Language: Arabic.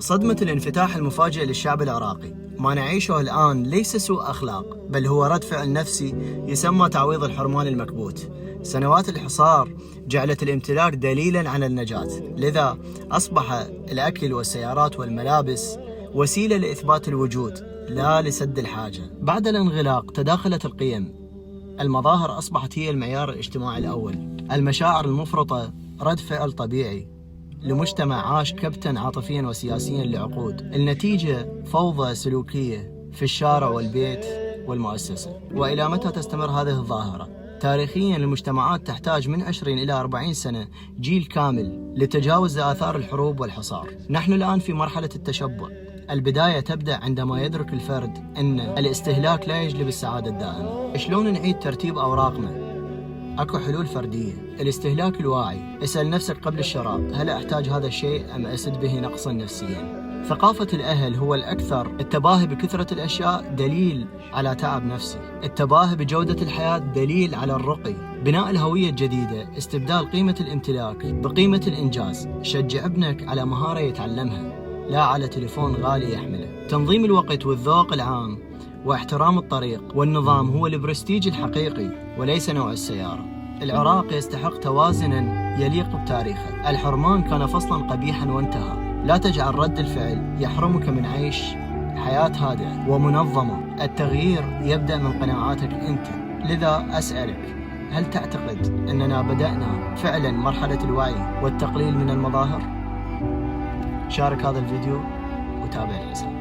صدمة الانفتاح المفاجئ للشعب العراقي ما نعيشه الآن ليس سوء أخلاق، بل هو رد فعل نفسي يسمى تعويض الحرمان المكبوت. سنوات الحصار جعلت الامتلاك دليلاً على النجاة، لذا أصبح الأكل والسيارات والملابس وسيلة لإثبات الوجود لا لسد الحاجة. بعد الانغلاق تداخلت القيم، المظاهر أصبحت هي المعيار الاجتماعي الأول، المشاعر المفرطة رد فعل طبيعي لمجتمع عاش كبتاً عاطفياً وسياسياً لعقود. النتيجة فوضى سلوكية في الشارع والبيت والمؤسسة. وإلى متى تستمر هذه الظاهرة؟ تاريخياً المجتمعات تحتاج من 20 إلى 40 سنة، جيل كامل، لتجاوز آثار الحروب والحصار. نحن الآن في مرحلة التشبع. البداية تبدأ عندما يدرك الفرد أن الاستهلاك لا يجلب السعادة الدائمة. شلون نعيد ترتيب أوراقنا؟ اكو حلول فردية. الاستهلاك الواعي. اسأل نفسك قبل الشراء، هل احتاج هذا الشيء ام اسد به نقصا نفسيا؟ ثقافة الاهل هو الاكثر. التباهي بكثرة الاشياء دليل على تعب نفسي. التباهي بجودة الحياة دليل على الرقي. بناء الهوية الجديدة، استبدال قيمة الامتلاك بقيمة الانجاز. شجع ابنك على مهارة يتعلمها، لا على تليفون غالي يحمله. تنظيم الوقت والذوق العام واحترام الطريق والنظام هو البرستيج الحقيقي وليس نوع السيارة. العراق يستحق توازنا يليق بتاريخه. الحرمان كان فصلا قبيحا وانتهى. لا تجعل رد الفعل يحرمك من عيش حياة هادئة ومنظمة. التغيير يبدأ من قناعاتك أنت. لذا أسألك، هل تعتقد أننا بدأنا فعلا مرحلة الوعي والتقليل من المظاهر؟ شارك هذا الفيديو وتابع الرسالة.